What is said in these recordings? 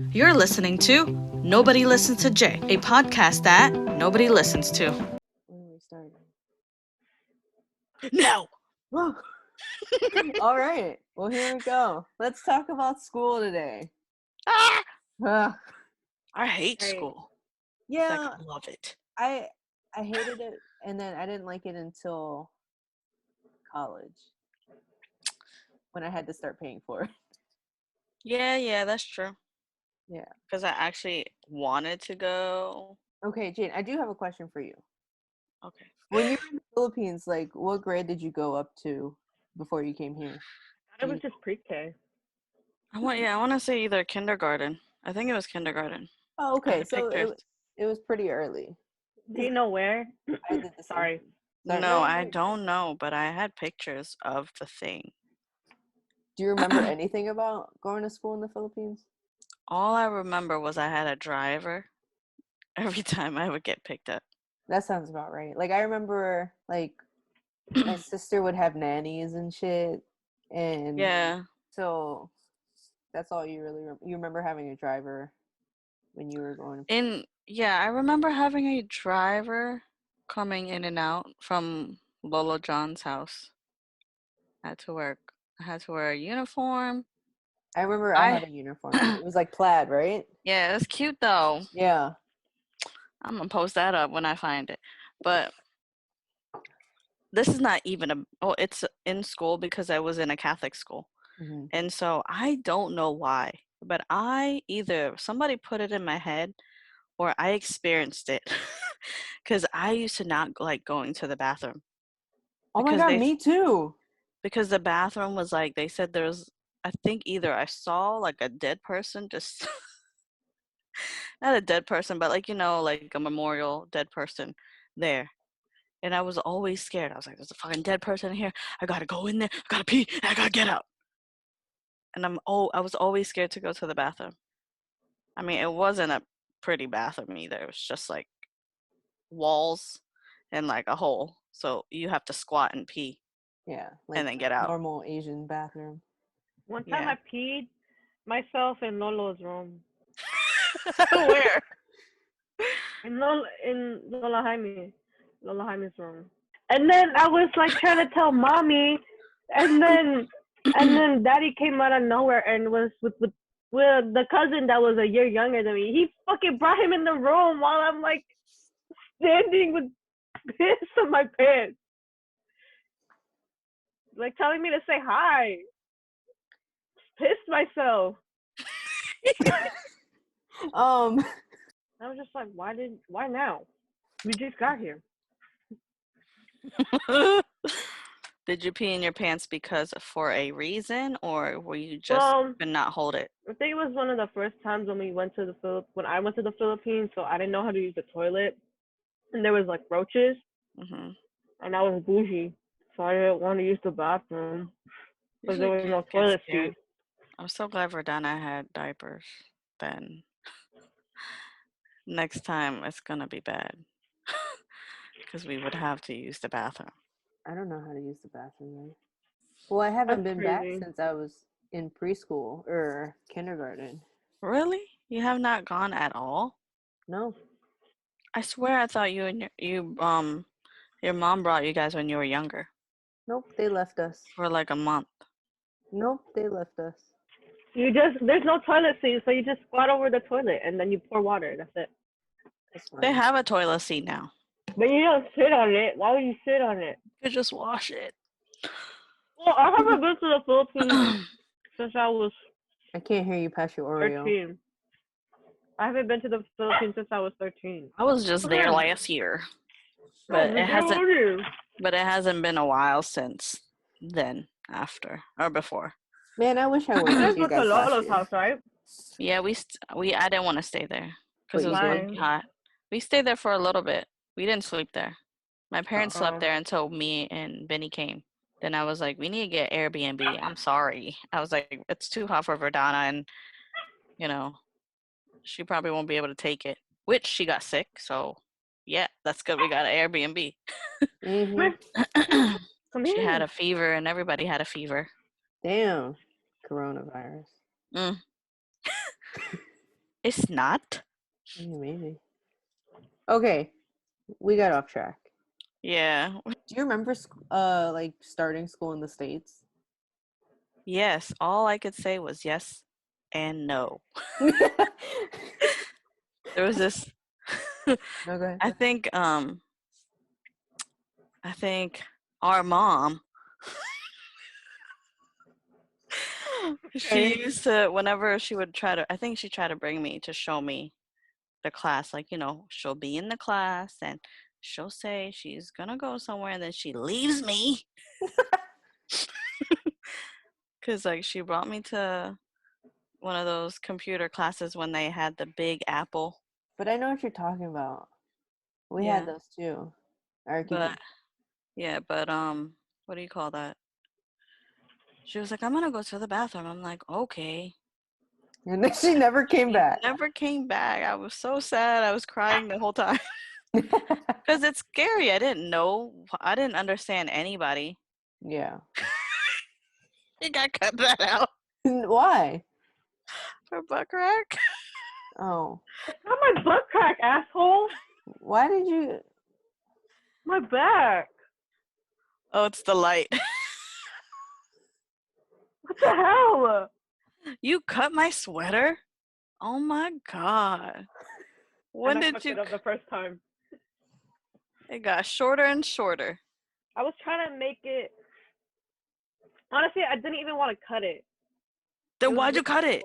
You're listening to Nobody Listens to Jay, a podcast that nobody listens to. When are we starting? No! Whoa. All right. Well, here we go. Let's talk about school today. Ah! Ugh. I hate Right. school. Yeah, I love it. I hated it, and then I didn't like it until college when I had to start paying for it. Yeah, that's true. Yeah. Because I actually wanted to go. Okay, Jane, I do have a question for you. Okay. When you were in the Philippines, like, what grade did you go up to before you came here? It was just pre-K. I want to say either kindergarten. I think it was kindergarten. Oh, okay. had So pictures. it was pretty early. Do you know where? I did the same Sorry. thing. Sorry, No, I you're good. don't know, but I had pictures of the thing. Do you remember anything about going to school in the Philippines? All I remember was I had a driver every time I would get picked up. That sounds about right. Like, I remember, like, my sister would have nannies and shit, and Yeah. so that's all you really you remember having a driver when you were going. I remember having a driver coming in and out from Lolo John's house. I had to wear a uniform. I remember I had a uniform too. It was like plaid, right? Yeah, it's cute though. Yeah. I'm gonna post that up when I find it. But this is not even it's in school because I was in a Catholic school. Mm-hmm. And so I don't know why, but either somebody put it in my head or I experienced it because I used to not like going to the bathroom. Oh my God, me too. Because the bathroom was like, they said I think either I saw like a dead person, just not a dead person, but like, like a memorial dead person there. And I was always scared. I was like, there's a fucking dead person in here. I gotta go in there. I gotta pee. And I gotta get out. And I was always scared to go to the bathroom. I mean, it wasn't a pretty bathroom either. It was just like walls and like a hole. So you have to squat and pee. Yeah, like and then get out. Normal Asian bathroom. One time Yeah. I peed myself in Lolo's room. Where? In Lola Jaime's room. And then I was like trying to tell mommy, and then daddy came out of nowhere and was with the cousin that was a year younger than me. He fucking brought him in the room while I'm like standing with piss on my pants. Like telling me to say hi. Pissed myself. I was just like, why now? We just got here. Did you pee in your pants for a reason, or were you just could not hold it? I think it was one of the first times when I went to the Philippines, so I didn't know how to use the toilet, and there was like roaches, and I was bougie, so I didn't want to use the bathroom because there was no toilet seat. I'm so glad Verdana had diapers then. Next time it's gonna be bad because we would have to use the bathroom. I don't know how to use the bathroom, right? Well, I haven't been back since I was in preschool or kindergarten. Really? You have not gone at all? No. I swear I thought your mom brought you guys when you were younger. Nope, they left us. For like a month. Nope, they left us. There's no toilet seat, so you just squat over the toilet and then you pour water. That's it. They have a toilet seat now. But you don't sit on it. Why would you sit on it? You just wash it. Well, I haven't been to the Philippines since I was... I can't hear you past your Oreo. 13. I haven't been to the Philippines since I was 13. I was just there last year. But it hasn't been a while since then, after, or before. Man, I wish I went with you guys last year. House, right? Yeah, I didn't want to stay there because it was really hot. We stayed there for a little bit. We didn't sleep there. My parents slept there until me and Benny came. Then I was like, we need to get Airbnb. I'm sorry. I was like, it's too hot for Verdana, and she probably won't be able to take it. Which she got sick, so yeah, that's good. We got an Airbnb. She had a fever, and everybody had a fever. Damn, coronavirus. It's not. Maybe. Okay, we got off track. Yeah. Do you remember like starting school in the States? Yes. All I could say was yes and no. There was this. No, go ahead. I think our mom. She used to, whenever she would try to, I think she tried to bring me to show me the class. Like, she'll be in the class and she'll say she's gonna go somewhere and then she leaves me. Because, like, she brought me to one of those computer classes when they had the big apple. But I know what you're talking about. We had those too. Our But, what do you call that? She was like, I'm gonna go to the bathroom. I'm like, okay. And then she never came back. Never came back. I was so sad. I was crying the whole time. Because it's scary. I didn't know. I didn't understand anybody. Yeah. You got cut that out Why? for butt crack. Oh. Not my butt crack, asshole. Why did you? My back. Oh, it's the light. What the hell? You cut my sweater? Oh my god. When And I did fucked you? it up the first time. It got shorter and shorter. I was trying to make it. Honestly, I didn't even want to cut it. Then why'd you cut it?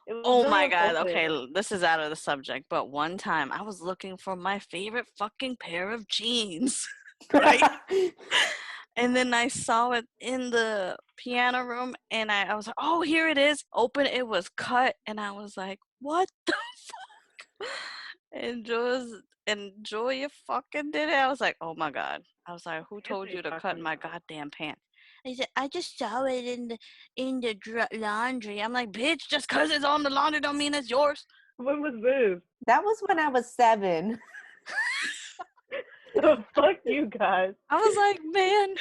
It was Oh really my god. impulsive. Okay, this is out of the subject, but one time I was looking for my favorite fucking pair of jeans. Right? And then I saw it in the piano room and I was like, oh, here it is. Open it was cut. And I was like, what the fuck? And Julia fucking did it. I was like, oh my god. I was like, who told you to cut my goddamn pants? He said, I just saw it in the laundry. I'm like, bitch, just cause it's on the laundry don't mean it's yours. When was this? That was when I was 7. Fuck you guys. I was like, man.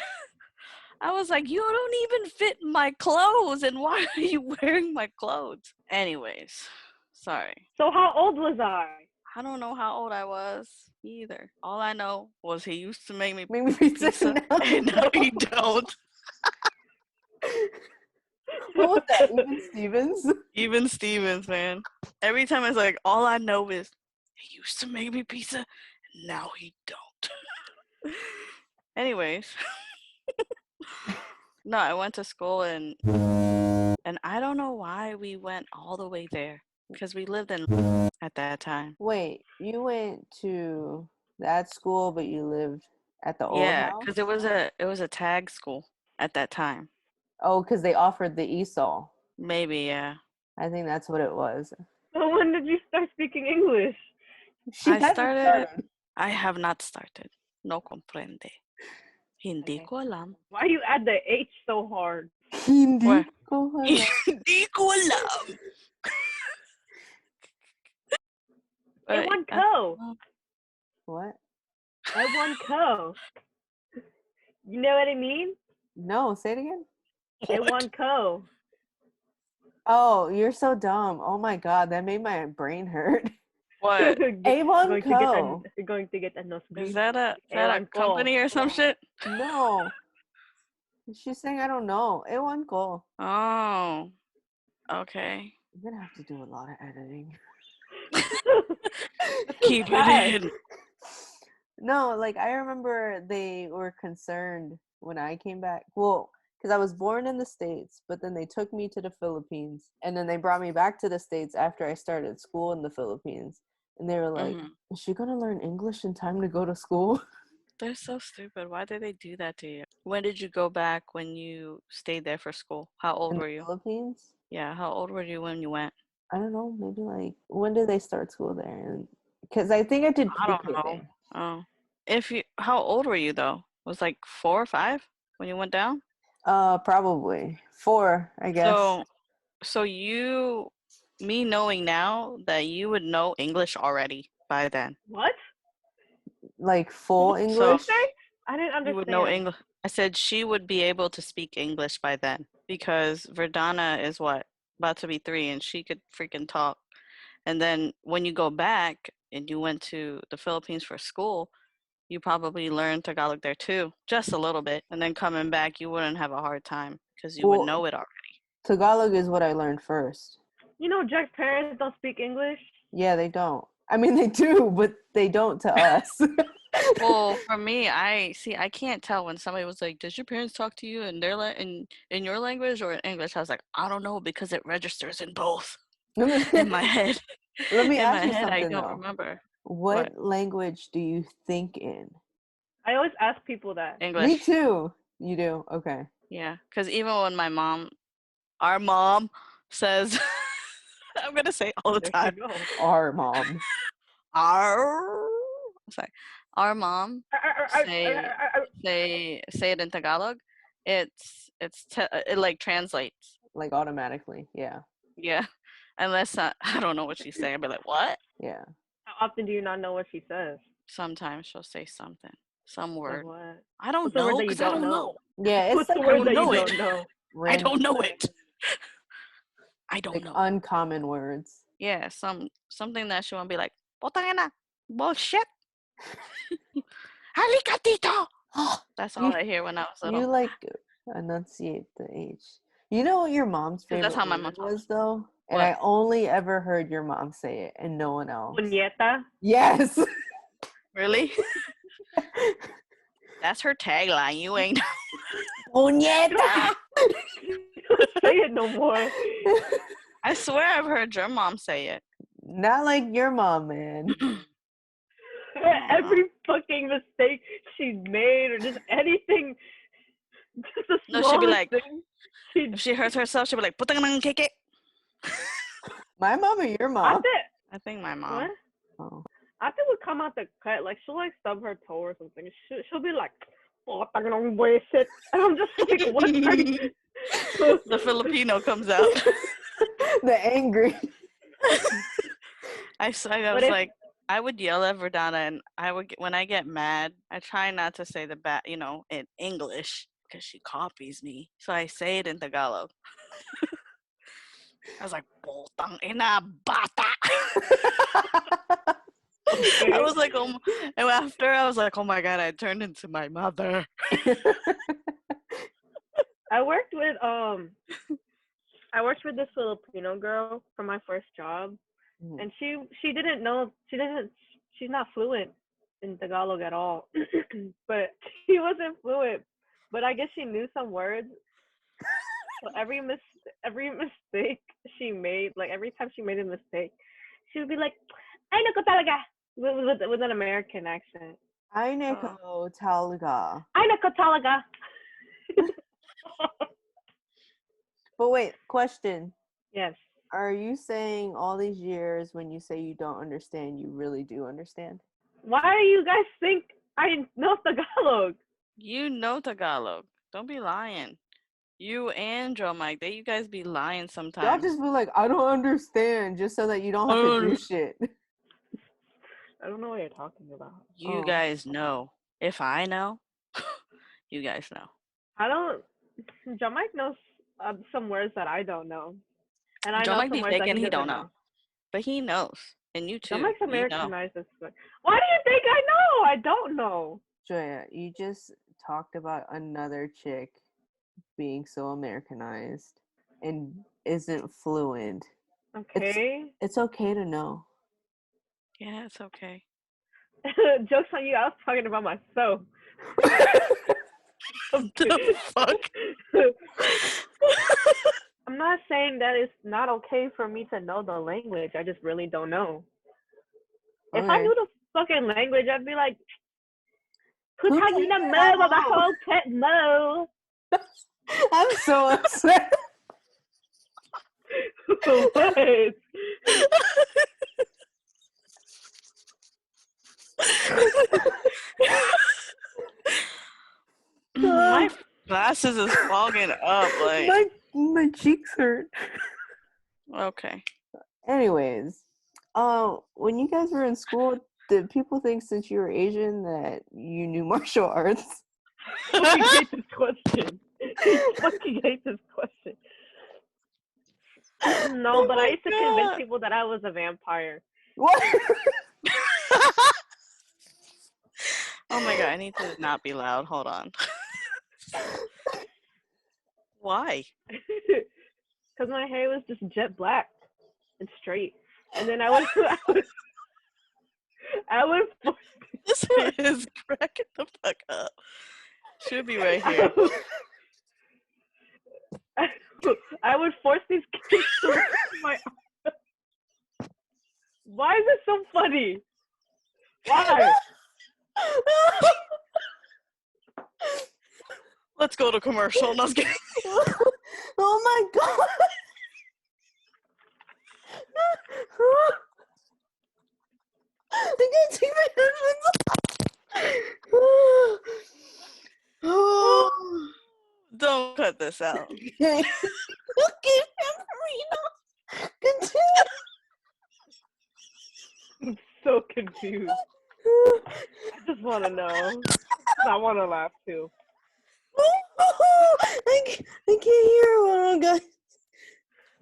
I was like, you don't even fit my clothes, and why are you wearing my clothes? Anyways, sorry. So how old was I? I don't know how old I was either. All I know was he used to make me Maybe pizza, and now he don't. What was that? Even Stevens? Even Stevens, man. Every time it's like, all I know is he used to make me pizza, and now he don't. Anyways. No, I went to school and I don't know why we went all the way there because we lived in at that time. Wait, you went to that school, but you lived at the old Yeah, house? because it was a tag school at that time. Oh, because they offered the ESOL. Maybe, yeah. I think that's what it was. So when did you start speaking English? She I hasn't started. I have not started. No comprende. Hindi Okay. ko alam. Why you add the H so hard? Hindi Where? ko alam. Hindi ko alam. It won co. What? I won co. You know what I mean? No, say it again. It won co. Oh, you're so dumb. Oh my god, that made my brain hurt. What? A1 Co. You're going to get a nose. Is that a A1 Co. company or some shit? No. She's saying I don't know. A1 Co. Oh. Okay. I'm gonna have to do a lot of editing. Keep it in. No, like I remember they were concerned when I came back. Well, because I was born in the States, but then they took me to the Philippines, and then they brought me back to the States after I started school in the Philippines. And they were like, is she gonna learn English in time to go to school? They're so stupid. Why did they do that to you? When did you go back when you stayed there for school? How old In were the you? Philippines? Yeah, how old were you when you went? I don't know, maybe like when did they start school there? Because I think I did I don't pre-K know. there. Oh. How old were you though? Was like 4 or 5 when you went down? Probably 4, I guess. So me knowing now that you would know English already by then. What? Like full English? I didn't understand. You would know English. I said she would be able to speak English by then because Verdana is what? About to be 3 and she could freaking talk. And then when you go back and you went to the Philippines for school, you probably learned Tagalog there too, just a little bit. And then coming back, you wouldn't have a hard time because you would Well, know it already. Tagalog is what I learned first. You know, Jack's parents don't speak English. Yeah, they don't. I mean, they do, but they don't to us. Well, for me, I can't tell when somebody was like, "Does your parents talk to you in their in your language or in English?" I was like, "I don't know because it registers in both in my head." Let me In my ask you head, I something don't though. remember. What language do you think in? I always ask people that. Me English. too. You do? Okay. Yeah, because even when our mom says, I'm gonna say it all the There time. you go. Our mom. I'm sorry. Our mom say it in Tagalog. It like translates. Like automatically. Yeah. Yeah, unless I don't know what she's saying. I'll be like, what? Yeah. How often do you not know what she says? Sometimes she'll say something, some Like word. what? I don't What's the word know that you because I don't don't know? know. Yeah, it's What's like the word that you know it. don't know? I random, don't know it. I don't like know. uncommon words. Yeah, something that she won't be like, "Botangena, bullshit." Halika dito. That's all You, I hear when I was you little. like enunciate the H. You know what your mom's 'Cause that's favorite how my mom word talks. was though? And What? I only ever heard your mom say it and no one else. Puñeta. Yes. Really? That's her tagline. You ain't. Puñeta. Don't say it no more. I swear I've heard your mom say it. Not like your mom, man. Every fucking mistake she made or just anything, just the No, smallest she'd be like, thing. if she hurts herself, she'd be like, "Putang keke." My mom or your I mom? think I think my mom. what? Oh. I think would come out the cut. Like she'll like stub her toe or something. She'll be like, "Oh, I'm boy shit," and I'm just like, "What are you?" The Filipino comes out. The angry. I was like, I would yell at Verdana, and when I get mad, I try not to say the in English because she copies me. So I say it in Tagalog. I was like, "Putang ina bata." Okay. I was like, and after I was like, oh my god, I turned into my mother. I worked with this Filipino girl for my first job, and she didn't know she's not fluent in Tagalog at all, but she wasn't fluent. But I guess she knew some words. So every mistake she made, like every time she made a mistake, she would be like, "Ay nako talaga," with an American accent. Ay nako talaga. Ay nako talaga. But wait, question. Yes. Are you saying all these years when you say you don't understand, you really do understand? Why do you guys think I know Tagalog? You know Tagalog. Don't be lying. You and Joe Mike, you guys be lying Y'all sometimes. just be like, I don't understand, just so that you don't have to do shit. I don't know what you're talking about. You guys know. If I know, you guys know. I don't. Joe Mike knows some words that I don't know, and I Joe know Mike some be words that faking he he doesn't don't know. But he knows. And you too. Joe Mike's You know. Americanized as fuck. Why do you think I know? I don't know. Joya, you just talked about another chick being so Americanized and isn't fluent. Okay. It's okay to know. Yeah, it's okay. Joke's on you. I was talking about myself. The fuck? I'm not saying that it's not okay for me to know the language. I just really don't know. Okay. If I knew the fucking language, I'd be like, Putagina mo, the whole pet mo. I'm so upset. What? My glasses is fogging up. Like my cheeks hurt. Okay. Anyways, when you guys were in school, did people think since you were Asian that you knew martial arts? I fucking hate this question. I fucking hate this question. No, but Oh I my used to convince God. people that I was a vampire. What? Oh my God, I need to not be loud. Hold on. Why? Because my hair was just jet black and straight. And then I would, I would, This one is cracking the fuck up. Should be right here. I would force these kids to look at my. Why is it so funny? Why? Let's go to commercial. No, I was kidding. Oh my god. I can't take my headphones off. Oh. Don't cut this out. Okay, Marina. Continue. I'm so confused. I just want to know. I want to laugh too. I can't hear. Oh god.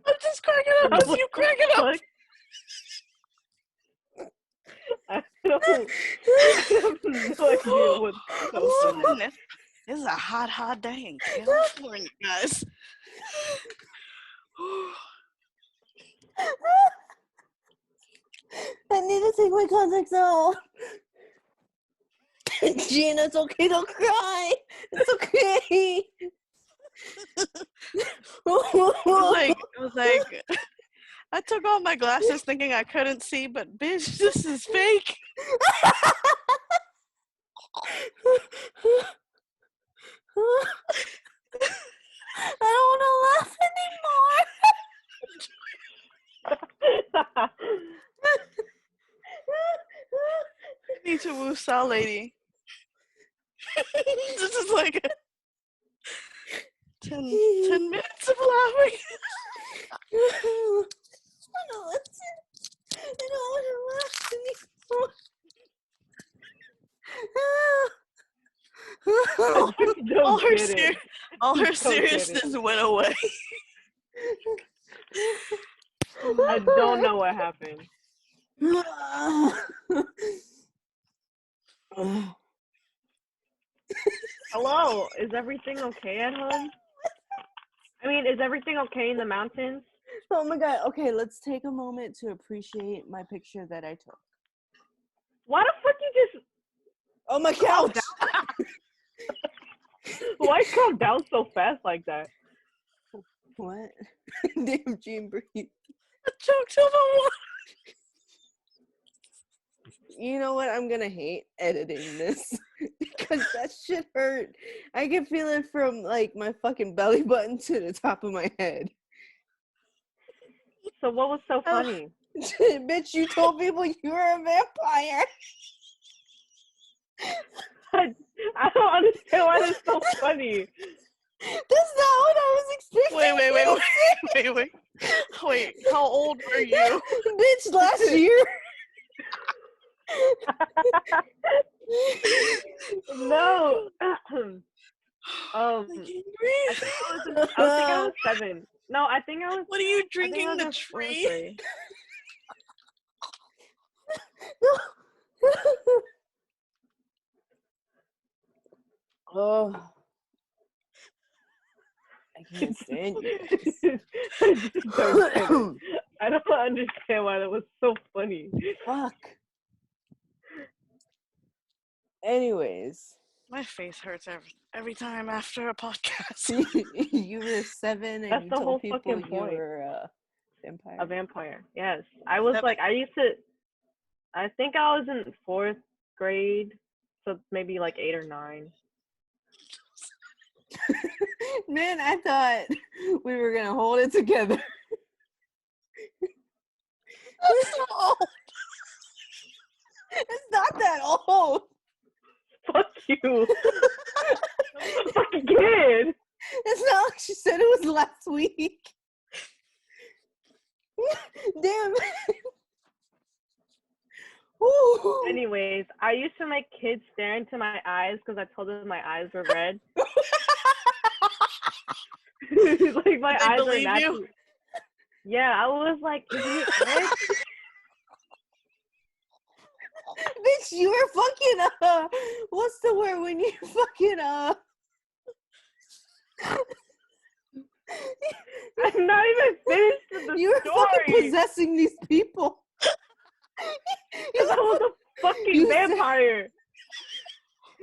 I'm just cracking up. How's you cracking up? What? I have no idea what's so funny. Listen, this is a hot day in California, guys. I need to take my contacts out. Gina, it's okay. Don't cry. It's okay. It was like, I took off my glasses thinking I couldn't see, but bitch, this is fake. I don't want to laugh anymore. I need to woo Sal lady. This is like 10 minutes of laughing. I don't listen. I don't want to laugh anymore. all her, Don't get it. all her Don't get seriousness went away. I don't know what happened. Hello, is everything okay at home? I mean, is everything okay in the mountains? Oh my god. Okay, let's take a moment to appreciate my picture that I took. Why the fuck you just Oh my couch. why calm down so fast like that? What? Damn, Jean, breathe. I choked on the water. You know what? I'm gonna hate editing this because that shit hurt. I can feel it from like my fucking belly button to the top of my head. So what was so funny? Bitch, you told people you were a vampire. I don't understand why that's so funny. That's not what I was expecting. Wait. How old were you? Bitch, last year. No. I can't I breathe. think I was 7. No, I think I was. What are you I think I drinking? was The in tree? 3. Oh, I can't stand you guys. I just don't get it. I don't understand why that was so funny. Fuck. Anyways, My face hurts every time after a podcast. you were 7 and That's you the whole told people fucking you point. were a vampire. A vampire. Yes. I was 7. like, I think I was in 4th grade, so maybe like 8 or 9. Man, I thought we were gonna hold it together. That's so old. It's not that old. Fuck you. I'm a fucking kid. It's not like she said it was last week. Damn. Ooh. Anyways, I used to make kids stare into my eyes because I told them my eyes were red. Like my Did they eyes are believe you? naturally. Yeah, I was like, isn't it red? Bitch, you were fucking what's the word when you fucking I'm not even finished with the you were fucking story. possessing these people. Because I was a fucking You said- vampire.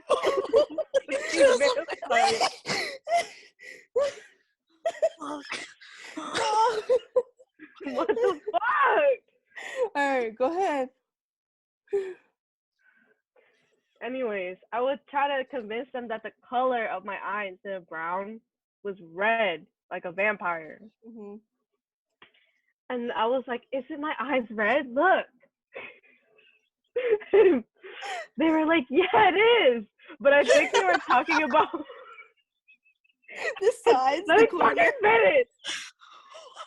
Fucking vampire. Fuck. What the fuck? All right, go ahead. Anyways, I would try to convince them that the color of my eye instead of brown was red, like a vampire. Mm-hmm. And I was like, isn't my eyes red? Look. They were like, yeah, it is. But I think they were talking about The sides, let the me corner. fucking finish.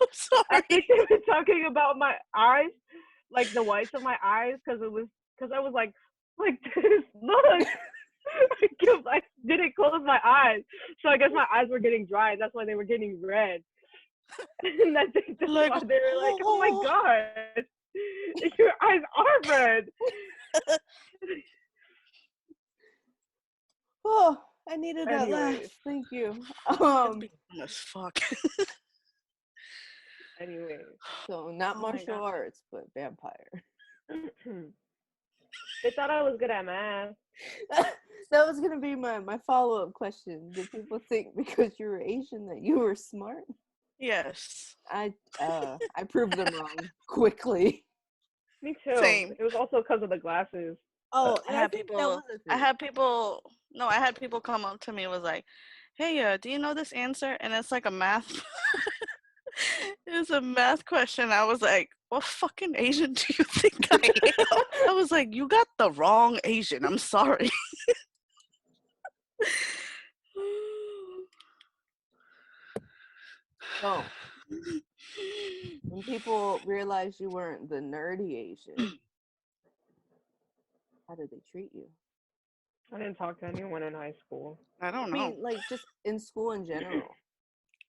I'm sorry. I think they were talking about my eyes, like the whites of my eyes, because I was like this. Look, I didn't close my eyes, so I guess my eyes were getting dry. That's why they were getting red. And I think that's Like, why they were like, "Oh my god, your eyes are red." Oh, I needed that laugh. Anyways. Thank you. It's dumb as fuck. Anyway, So not Oh my martial God. arts, but vampire. they thought I was good at math. That was gonna be my follow-up question. Did people think because you were Asian that you were smart? Yes. I proved them wrong quickly. Me too. Same. It was also because of the glasses. Oh, I and I had think that people. was a I thing. had people. No, I had people come up to me and was like, "Hey, do you know this answer?" And it's like a math. It's a math question. I was like, "What fucking Asian do you think I am?" I was like, "You got the wrong Asian. I'm sorry." So when people realized you weren't the nerdy Asian, how did they treat you? I didn't talk to anyone in high school. I I don't know. mean, like just in school in general.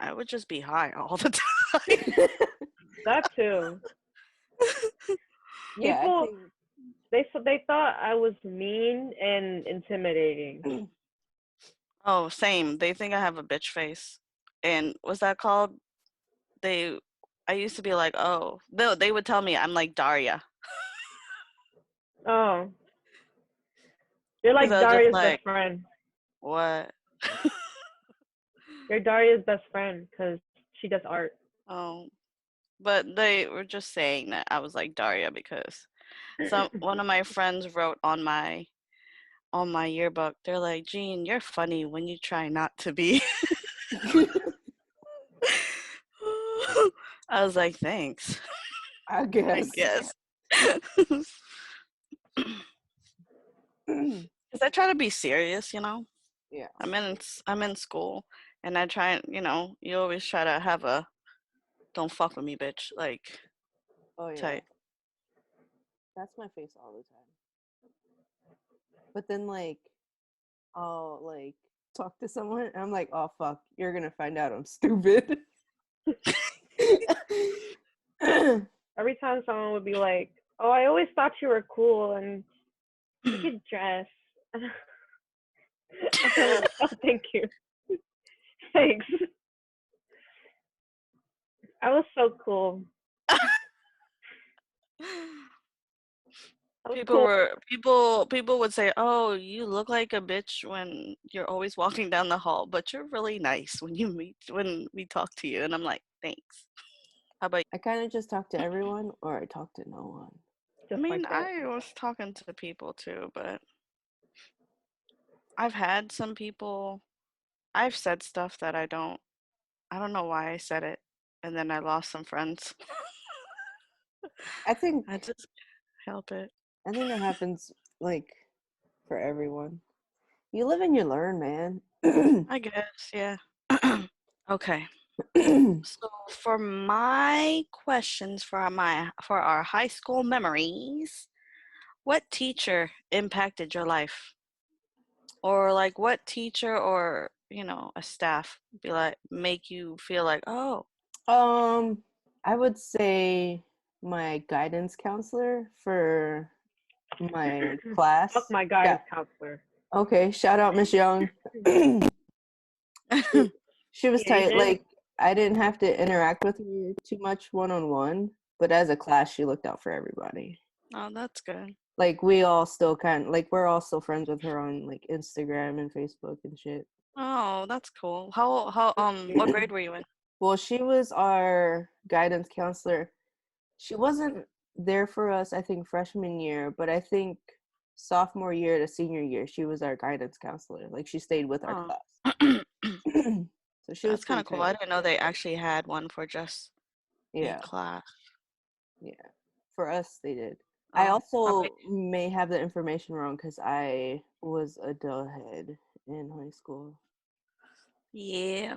I would just be high all the time. That too. Yeah, People- I think They thought I was mean and intimidating. Oh, same. They think I have a bitch face. And what's that called? I used to be like, oh, no, they would tell me I'm like Daria. Oh, you're like 'Cause I was just Daria's like, best friend. what? You're Daria's best friend because she does art. Oh, but they were just saying that I was like Daria because one of my friends wrote on my yearbook. They're like, Jean, you're funny when you try not to be. I was like, thanks. I I guess. guess. Because I try to be serious, you know. Yeah. I'm in school, and I try. You know, you always try to have a "don't fuck with me, bitch" like Oh yeah. type. That's my face all the time. But then like I'll like talk to someone and I'm like, oh fuck, you're gonna find out I'm stupid. Every time someone would be like, "Oh, I always thought you were cool and you could dress." I'm like, "Oh, thank you, thanks." I was so cool. I was cool. People would say, "Oh, you look like a bitch when you're always walking down the hall, but you're really nice when we talk to you." And I'm like, "Thanks." How about you? I kind of just talk to everyone or I talk to no one. I Just mean, like that. I was talking to people too, but I've had some people. I've said stuff that I don't know why I said it, and then I lost some friends. I think I just help it. that happens like for everyone. You live and you learn, man. I guess, yeah. Okay. So for my questions for our high school memories, what teacher impacted your life? Or like what teacher or, a staff be like make you feel like, "Oh, I I would say my guidance counselor for my Fuck class. my Yeah. guidance counselor. Okay. Shout out Miss Young. she, she was The tight. Asian. Like I didn't have to interact with her too much one on one, but as a class, she looked out for everybody. Oh, that's good. Like we all still like we're all still friends with her on like Instagram and Facebook and shit. Oh, that's cool. How what grade were you in? Well, she was our guidance counselor. She wasn't there for us, I think, freshman year, but I think sophomore year to senior year, she was our guidance counselor. Like she stayed with our Oh. class. So she was That's kind pretty of cool. I tight. didn't know they actually had one for just a Yeah, class. yeah. For us, they did. I Oh, how also about may have the information wrong because I was a doughhead in high school. yeah.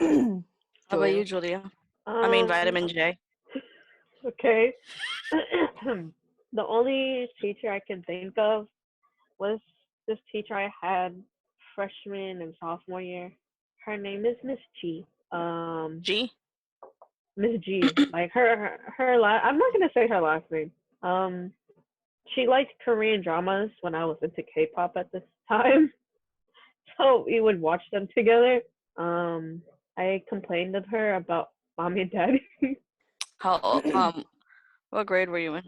How about Julia. you, Julia? I mean, Um. Vitamin J. Okay. The only teacher I can think of was this teacher I had freshman and sophomore year. Her name is Miss G. G? Miss G. Like her last. I'm not gonna say her last name. Um, she liked Korean dramas when I was into K-pop at this time, so we would watch them together. Um, I complained of her about mommy and daddy. How what grade were you in?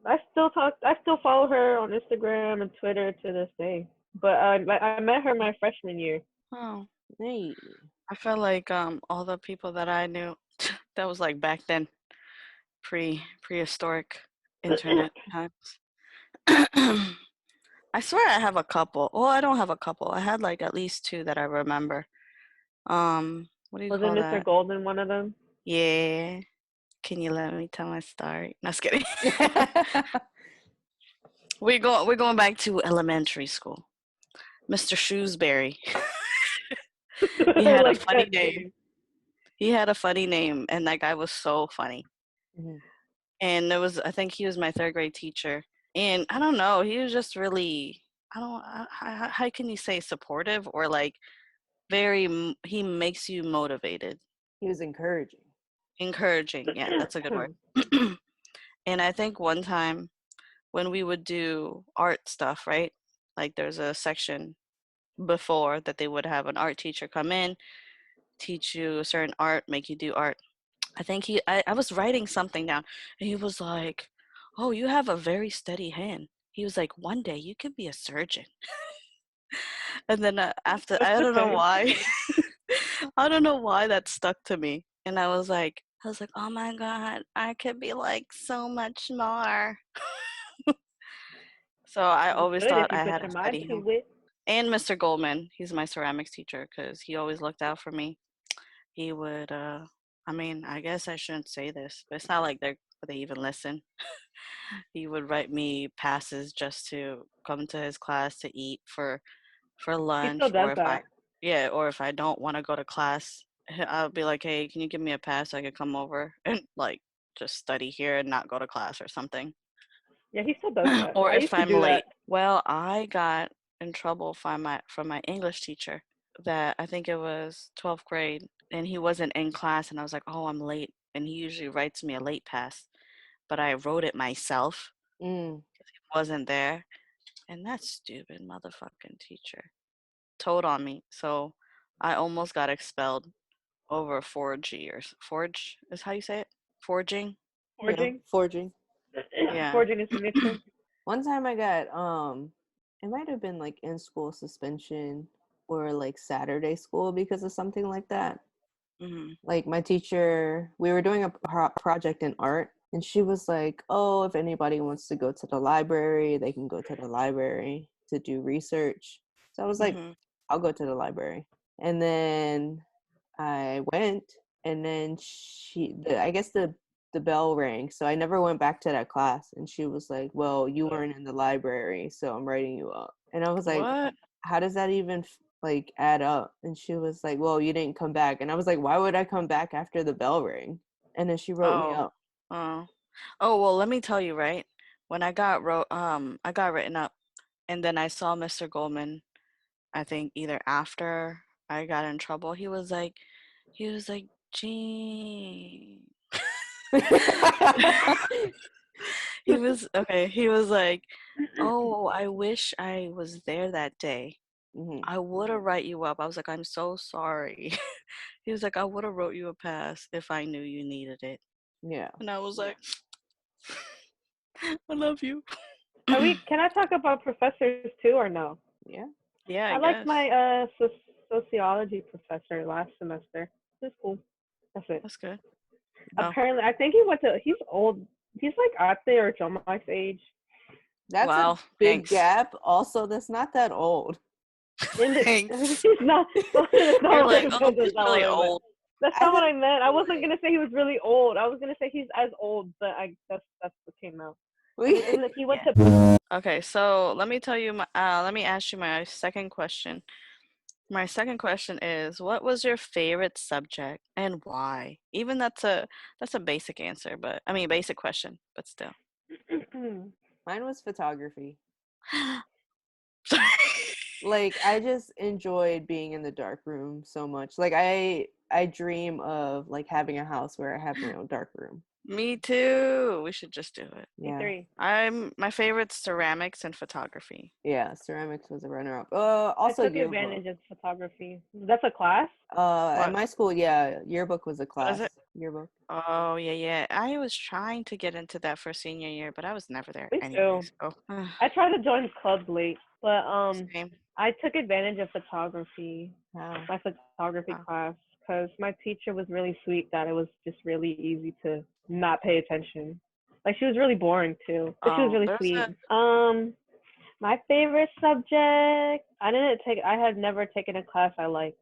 I still talk. I still follow her on Instagram and Twitter to this day. But I met her my freshman year. Oh, Hey. I felt like all the people that I knew that was like back then, prehistoric internet times. I swear I have a couple. Well, I don't have a couple. I had like at least two that I remember. What do you Wasn't call Mr. that? Golden one of them? Yeah. Can you let me tell my story? No, just kidding. We're going back to elementary school. Mr. Shrewsbury. He I had a like funny that name. name. He had a funny name, and that guy was so funny. Mhm. And I think he was my third grade teacher. And I don't know, he was just really, how can you say supportive or like he makes you motivated, He was encouraging. encouraging. Yeah, that's a good word. And I think one time when we would do art stuff, right? Like there's a section before that they would have an art teacher come in, teach you a certain art, make you do art. I think I was writing something down and he was like, "Oh, you have a very steady hand." He was like, "One day you could be a surgeon." And then after, I don't know Okay. why, I don't know why that stuck to me. And I was like, "Oh my God, I could be like so much more." So I You always could if thought you I put had a your mind steady to hand. it. And Mr. Goldman, he's my ceramics teacher because he always looked out for me. He would, I mean, I guess I shouldn't say this, but it's not like they even listen. He would write me passes just to come to his class to eat for He still lunch, does that. or if I don't want to go to class, I'll be like, "Hey, can you give me a pass so I could come over and like just study here and not go to class or something?" Yeah, he still does that. Or I if used to I'm do that. late. Well, I got in trouble from my English teacher that I think it was 12th grade and he wasn't in class and I was like, "Oh, I'm late." And he usually writes me a late pass, but I wrote it myself. Mm. Wasn't there. And that stupid motherfucking teacher told on me. So I almost got expelled over forge years. Forge is how you say it? Forging? Yeah, Forging. forging. Yeah. Forging a signature. One time I got it might have been like in school suspension or like Saturday school because of something like that. Hmm. Like my teacher, we were doing a project in art and she was like, "Oh, if anybody wants to go to the library, they can go to the library to do research." So I was like, Hmm. "I'll go to the library." And then I went, and then I guess the bell rang, so I never went back to that class. And she was like, "Well, you weren't in the library, so I'm writing you up." And I was like, What? "How does that even like add up?" And she was like, "Well, you didn't come back." And I was like, "Why would I come back after the bell rang?" And then she wrote me Oh. up. Oh. Oh, well, let me tell you, right? When I got written up and then I saw Mr. Goldman, I think either after I got in trouble, he was like, Gee. He was okay. He was like, "Oh, I wish I was there that day. Mhm. I would have write you up." I was like, "I'm so sorry." He was like, "I would have wrote you a pass if I knew you needed it." Yeah. And I was like, "I love you." Can I talk about professors too or no? Yeah. Yeah, I I liked guess. my sociology professor last semester. It was cool. That's it. That's good. Oh, Apparently, I think he's old. He's like Ate or Jomak's age. That's a wow. big Thanks. gap. Also, that's not that old. And Thanks. he's not. That's not You're what I like, "Oh, meant. he's That's not really what I meant. old." That's I not what thought, I meant. I wasn't gonna say he was really old. I was gonna say he's as old, but that's what came out. I mean, and he went to. Okay, so let me tell you let me ask you my second question. My second question is, what was your favorite subject and why? Even that's a basic answer, but I mean basic question, but still. mine was photography. Sorry. Like I just enjoyed being in the dark room so much. Like I dream of like having a house where I have my own dark room. Me too. We should just do it. Yeah. E3. My favorite's ceramics and photography. Yeah, ceramics was a runner up. I Also took yearbook. advantage of photography. That's a class. At What? my school, yeah, yearbook was a What is class. it? Yearbook. Oh, yeah, yeah. I was trying to get into that for senior year, but I was never there Me too. anyways. Oh, I tried to join clubs late, but same. I took advantage of photography, Wow. my photography Wow. class, because my teacher was really sweet. That it was just really easy to not pay attention. Like she was really boring too, but she was Oh, really there's sweet. a My favorite subject. I had never taken a class I liked.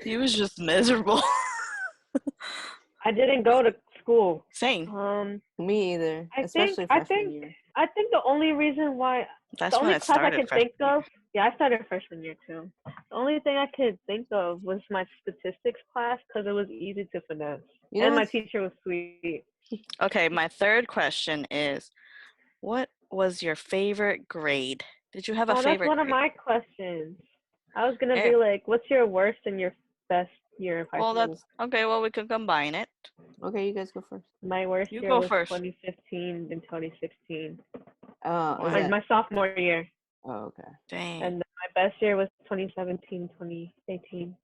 he was just miserable. I didn't go to school. Same. Me either, I think especially I freshman think year. I think the only reason why the That's when only it class I started could freshman think year. of, yeah, I started freshman year too. The only thing I could think of was my statistics class because it was easy to finesse, You and know my what's teacher was sweet. Okay, my third question is, what was your favorite grade? Did you have a Oh, that's favorite one of grade? my questions. I was gonna Eh, be like, what's your worst and your best year of high well, school? that's okay. Well, we can combine it. okay? You guys go first. My worst You year go was first. 2015 and 2016. Is Why? that? My sophomore year, Oh, okay. Dang. and my best year was 2017, 2018.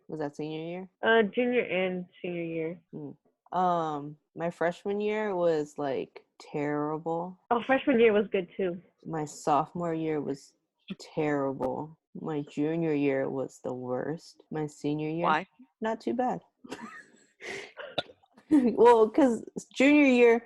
Was that senior year? Junior and senior year. My freshman year was like terrible. Oh, freshman year was good too. My sophomore year was terrible. My junior year was the worst. My senior year, Why? not too bad. Well, because junior year,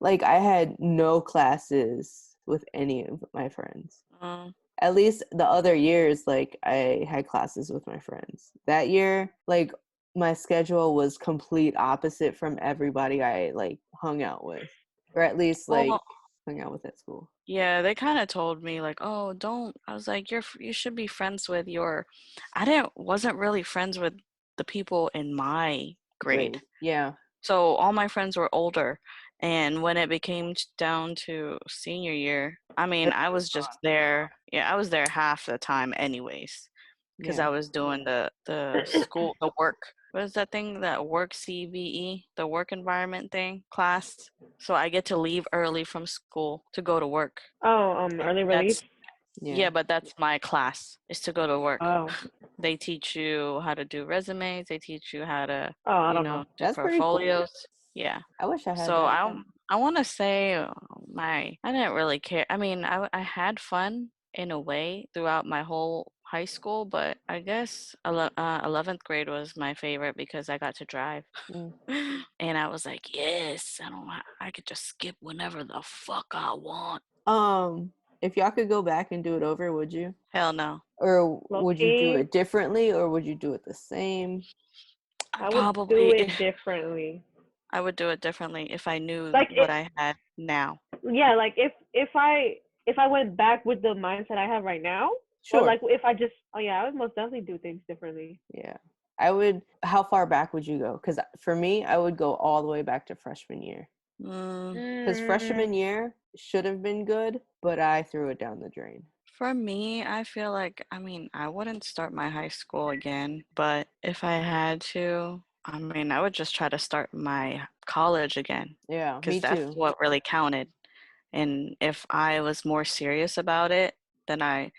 like I had no classes with any of my friends. Um, At least the other years, like I had classes with my friends. That year, like my schedule was complete opposite from everybody I like hung out with, or at least like well, hung out with at school. yeah, they kind of told me like, "Oh, don't." I was like, you should be friends with your." I didn't wasn't really friends with the people in my grade. Grade, yeah, So all my friends were older, and when it became down to senior year, I mean, I was just there. Yeah, I was there half the time anyways, because yeah. I was doing the school the work. What is that thing? That work CVE, the work environment thing class. So I get to leave early from school to go to work. Oh, early release. That's Yeah. yeah, but that's my class is to go to work. Oh, They teach you how to do resumes. They teach you how to, oh, I don't know. do That's pretty cool. portfolios. Yeah. I wish I had So that. I want to say I didn't really care. I mean, I had fun in a way throughout my whole high school, but I guess 11th grade was my favorite because I got to drive. Mm. And I was like, yes, I could just skip whenever the fuck I want. If y'all could go back and do it over, would you? Hell no. Or would you do Low-key, it differently, or would you do it the same? I I would do probably it differently. I would do it differently if I knew Like what I had now. yeah, like if I went back with the mindset I have right now, or Sure. like if I just I would most definitely do things differently. Yeah. I would. How far back would you go? Because for me, I would go all the way back to freshman year. Mm, Because Mm, freshman year should have been good, but I threw it down the drain. For me, I feel like, I mean, I wouldn't start my high school again, but if I had to, I mean, I would just try to start my college again Yeah, because me that's too. what really counted. And if I was more serious about it than I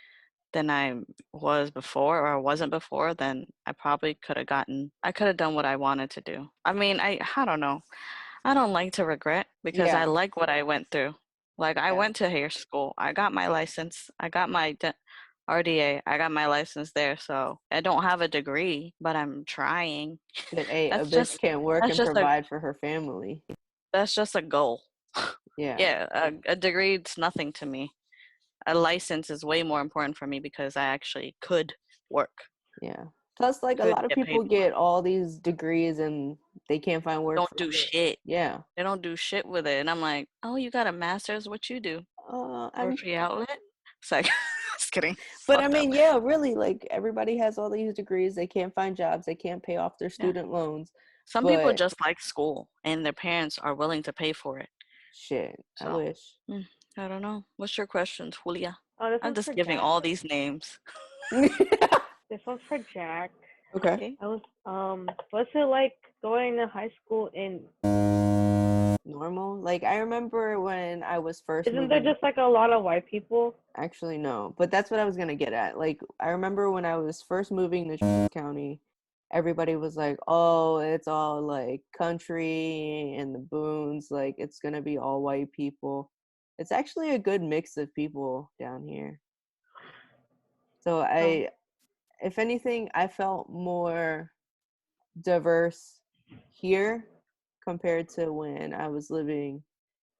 was before or wasn't before, then I probably I could have done what I wanted to do. I mean, I don't know. I don't like to regret because I Yeah, like what I went through. Like I yeah. went to hair school. I got my license. I got my RDA. I got my license there. So I don't have a degree, but I'm trying. But hey, a That's bitch just can't work that's and just a provide for her family. that's just a goal. Yeah, Yeah, a degree is nothing to me. A license is way more important for me because I actually could work, yeah. Plus, like a could lot of get paid people more. get all these degrees and they can't find work Don't for do shit. shit. Yeah. They don't do shit with it. And I'm like, oh, you got a master's? What you do? I'm. Grocery outlet? It's like, just kidding. It's But I fucked up. mean, yeah, really, like everybody has all these degrees. They can't find jobs. They can't pay off their Yeah. student loans. Some people But just like school and their parents are willing to pay for it. shit, I So, wish. I don't know. What's your question, Julia? Oh, this I'm one's just for giving Jack. all these names. This one's for Jack. Okay. Okay. I was what's it like going to high school in? Normal. Like I remember when I was first Isn't there moving. just like a lot of white people? Actually, no. But that's what I was gonna get at. Like I remember when I was first moving to county, everybody was like, "Oh, it's all like country and the boons. Like it's gonna be all white people." It's actually a good mix of people down here. So Oh, if anything, I felt more diverse here compared to when I was living.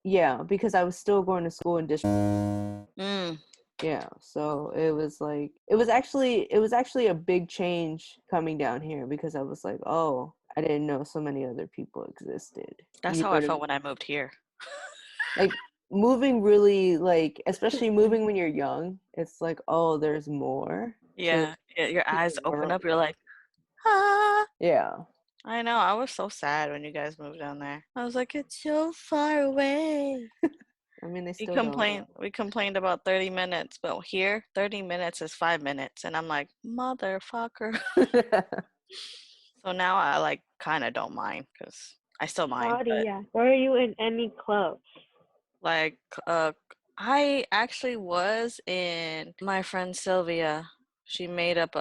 Yeah, because I was still going to school in district. Mm, Yeah, so it was actually a big change coming down here because I was like, oh, I didn't know so many other people existed. that's You how know I what I felt mean? when I moved here. Like moving really like especially moving when you're young, it's like, oh, there's more to Yeah, your to eyes the open world. up. You're like, ah. Yeah. I know. I was so sad when you guys moved down there. I was like, it's so far away. I mean, they We still don't. complained. We complained about 30 minutes, but here, 30 minutes is 5 minutes, and I'm like, motherfucker. So now I like kind of don't mind because I still mind, but Claudia, were you in any clubs? like, I actually was in my friend Sylvia. She made up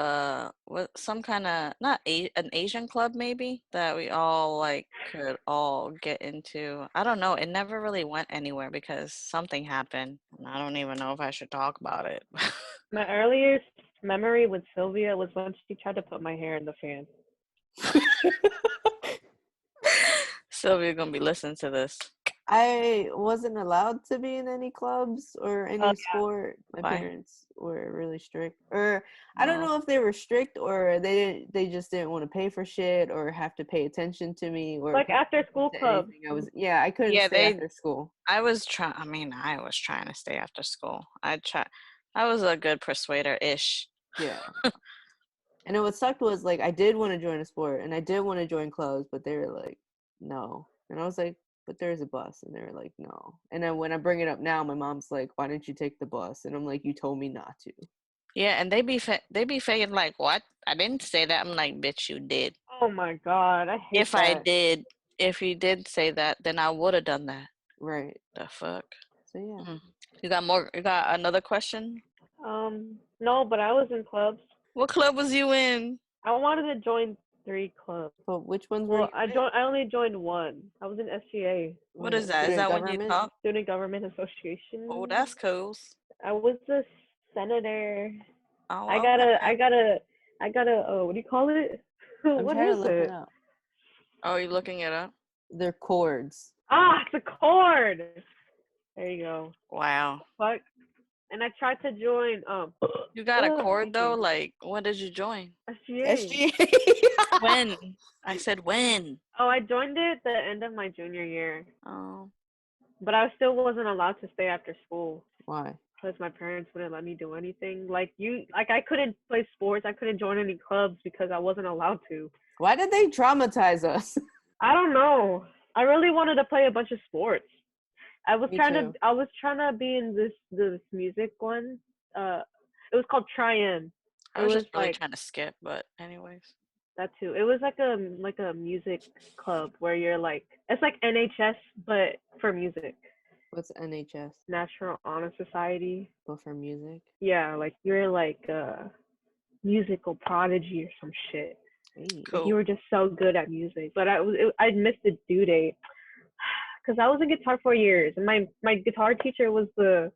some kind of not an Asian club maybe that we all like could all get into. I don't know. It never really went anywhere because something happened, and I don't even know if I should talk about it. My earliest memory with Sylvia was when she tried to put my hair in the fan. Sylvia gonna be listening to this. I wasn't allowed to be in any clubs or Oh any sport. My Why? parents were really strict. Or I don't Oh, know if they were strict or they just didn't want to pay for shit or have to pay attention to me or like pay after attention school to clubs. anything. I couldn't yeah. stay after school. I was trying. I mean, I was trying to stay after school. I was a good persuader ish. Yeah. And then what sucked was like I did want to join a sport and I did want to join clubs, but they were like, no. And I was like, but there's a bus, and they were like, no. And then when I bring it up now, my mom's like, why didn't you take the bus? And I'm like, you told me not to. Yeah, and they be saying like, "What? I didn't say that." I'm like, "Bitch, you did." Oh my god, I hate If I that. did, if you did say that, then I would have done that. Right. The fuck? So yeah. Mm. You got more? You got another question? No, but I was in clubs. What club was you in? I wanted to join 3 clubs. But which ones were Well, you in? I only joined one. I was in SGA, What What, is that? Is student that when you government? talk? Student Government Association. Oh, that's cool. I was a senator. Oh, I okay. got a, what do you call it? I'm What trying to is look it it? up. Oh, you looking it up? They're chords. Ah, it's a cord. There you go. Wow. Fuck. And I tried to join You got a ugh, cord thank though? you. Like, when did you join? SGA. SGA. When? I said when. Oh, I joined it the end of my junior year, Oh, but I still wasn't allowed to stay after school Why? because my parents wouldn't let me do anything. Like I couldn't play sports. I couldn't join any clubs because I wasn't allowed to. Why did they traumatize us? I don't know. I really wanted to play a bunch of sports. Me too. I was trying to be in this music one, it was called Tryon. I It was was just really like trying to skip, but anyways. that too. It was like a music club where you're like it's like NHS but for music. What's NHS? National Honor Society. But for music? Yeah, like you're like a musical prodigy or some shit. Hey. Like you Cool. were just so good at music. But I missed the due date because I was in guitar for years, and my guitar teacher was the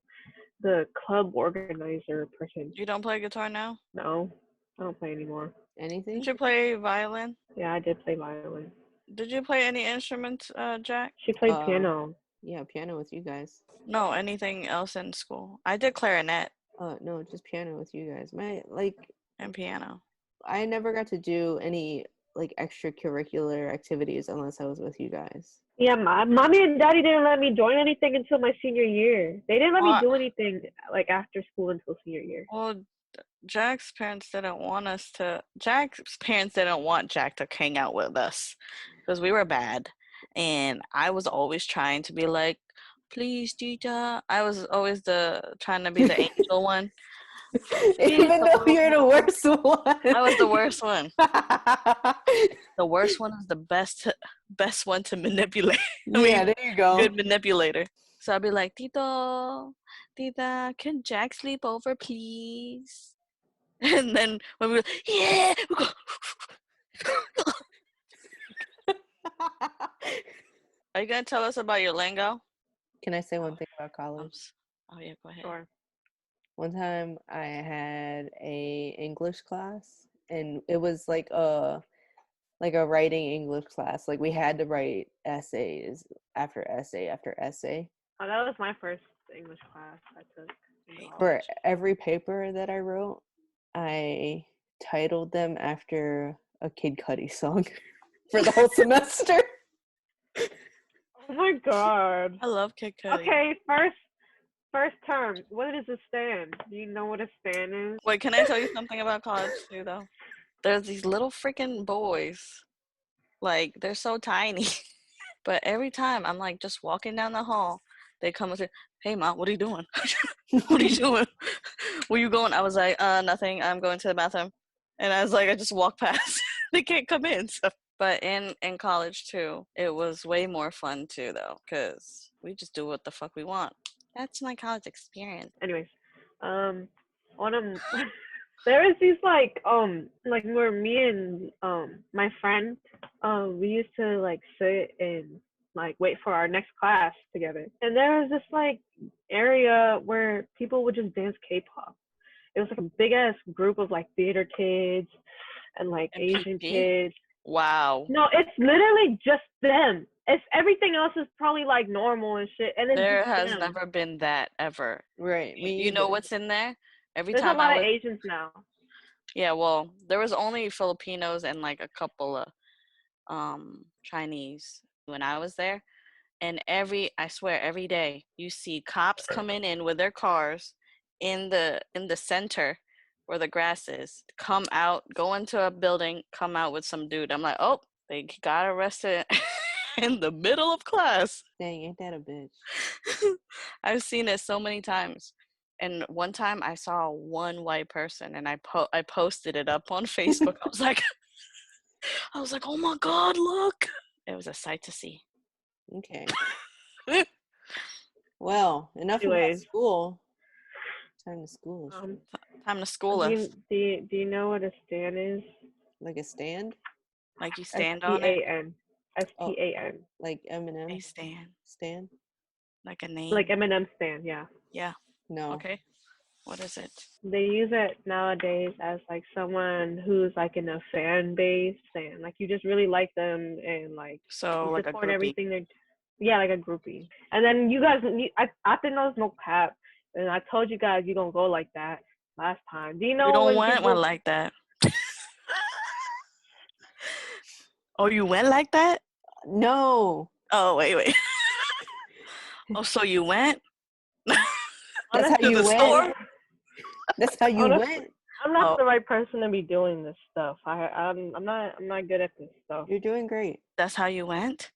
club organizer person. You don't play guitar now? No, I don't play anymore. Anything? Did you play violin? Yeah, I did play violin. Did you play any instruments, Jack? She played piano. Yeah, piano with you guys. No, anything else in school? I did clarinet No, just piano with you guys. and piano. I never got to do any like extracurricular activities unless I was with you guys. Yeah, my mommy and daddy didn't let me join anything until my senior year. They didn't let me Well, do anything like after school until senior year. well, Jack's parents didn't want us to. Jack's parents didn't want Jack to hang out with us because we were bad, and I was always trying to be like, "Please, Tita." I was always trying to be the angel one. Even though you're the worst one. I was the worst one. The worst one is the best one to manipulate. Yeah, there you go. Good manipulator. So I'd be like, Tita, can Jack sleep over, please? And then when we were, yeah, we go. Are you gonna tell us about your lingo? Can I say one thing about college? Oh yeah, go ahead. Sure. One time I had a English class, and it was like a writing English class. Like we had to write essays after essay after essay. Oh, that was my first English class I took. For every paper that I wrote, I titled them after a Kid Cudi song for the whole semester. Oh my god. I love Kid Cudi. Okay, first term. What is a stand? Do you know what a stand is? Wait, can I tell you something about college too, though? There's these little freaking boys. Like, they're so tiny. But every time I'm like just walking down the hall, they come and say, "Hey, Mom, what are you doing? What are you doing? Where you going?" I was like, nothing. I'm going to the bathroom. And I was like, I just walk past. They can't come in. So. But in college too, it was way more fun too, though, because we just do what the fuck we want. That's my college experience. Anyways, one of there was these like where me and my friend we used to like sit and like wait for our next class together, and there was this like area where people would just dance K-pop. It was like a big ass group of like theater kids and like Asian MPP? kids. Wow. No, it's literally just them. It's everything else is probably like normal and shit. And then There just has them. never been that ever. Right. Me You know either. what's in there? Every There's a time lot I of was, Asians now. yeah, well, there was only Filipinos and like a couple of Chinese when I was there. And I swear every day you see cops coming in with their cars in the center where the grass is, come out, go into a building, come out with some dude. I'm like, "Oh, they got arrested in the middle of class." Dang, ain't that a bitch? I've seen it so many times. And one time I saw one white person, and I posted it up on Facebook. I was like, "Oh my God, look!" It was a sight to see. Okay. Well, enough about Anyways. school. Time to school. Time to school do us. you know what a stan is? Like a stand? Like you stand on it. STAN. STAN. Like Eminem? A stand. Stand? Like a name. Like Eminem stan, yeah. Yeah. No. Okay. What is it? They use it nowadays as like someone who's like in a fan base and like you just really like them and like So you like a support groupie. everything they're yeah, like a groupie. And then you guys I think that was no cap. And I told you guys you're gonna go like that last time. Do you know You don't when want people one like that. Oh, you went like that? No. Oh, wait. Oh, so you went? That's how To you the went. store? That's how you Honestly, went. I'm not Oh. the right person to be doing this stuff. I'm not good at this stuff. You're doing great. That's how you went?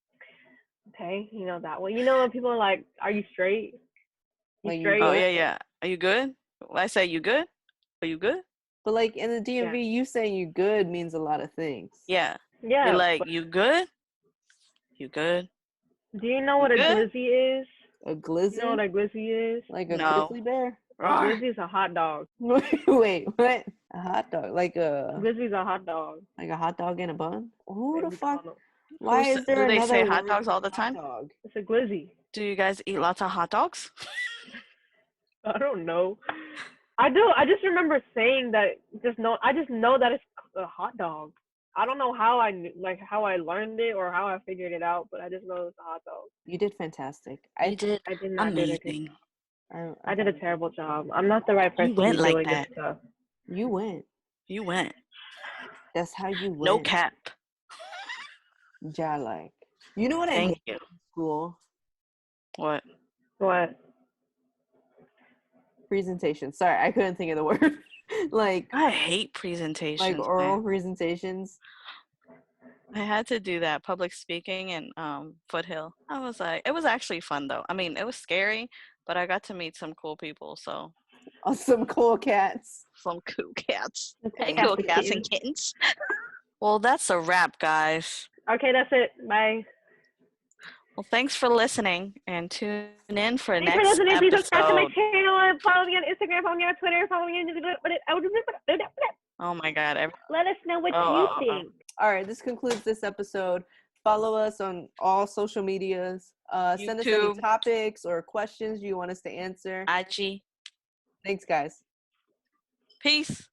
Okay, you know that way. You know when people are like, "Are you straight? You Like you straight?" Oh, what? yeah. Are you good? I say, you good? Are you good? But like in the DMV, you saying you good means a lot of things. Yeah. Yeah. You're like, but you good? You good? do you know You what a good? glizzy is? A You glizzy? know what a glizzy is? Like a No. grizzly bear? A glizzy is a hot dog. Wait, what? A hot dog? Like a Glizzy's a hot dog. hot dog in a bun? Who the Maybe fuck? call it- Why is there Do they another say hot word dogs for all the hot time? dog? It's a glizzy. Do you guys eat lots of hot dogs? I don't know. I do. I just remember saying that. I just know that it's a hot dog. I don't know how how I learned it or how I figured it out, but I just know it's a hot dog. You did fantastic. You did I did not do anything. amazing. I did a terrible job. I'm not the right person You to went be like doing that. this stuff. You went. You went. That's how you No went. cap. Ja, like. You know what I Thank hate you. in school? What? What? Presentation. Sorry, I couldn't think of the word. like I hate presentations. oral Man. presentations. I had to do that public speaking in Foothill. I was like, it was actually fun though. I mean, it was scary, but I got to meet some cool people. So Some cool cats. some cool cats. It's Hey, cat cool and cats and kitten. kittens. Well, that's a wrap, guys. Okay, that's it. Bye. Well, thanks for listening and tune in for Thanks for next listening. Please subscribe to my episode. channel and follow me on Instagram, follow me on Twitter, follow me on. Oh my God. Let us know what Oh, you oh, oh. think. All right, this concludes this episode. Follow us on all social medias. Send us any YouTube. topics or questions you want us to answer. IG. Thanks, guys. Peace.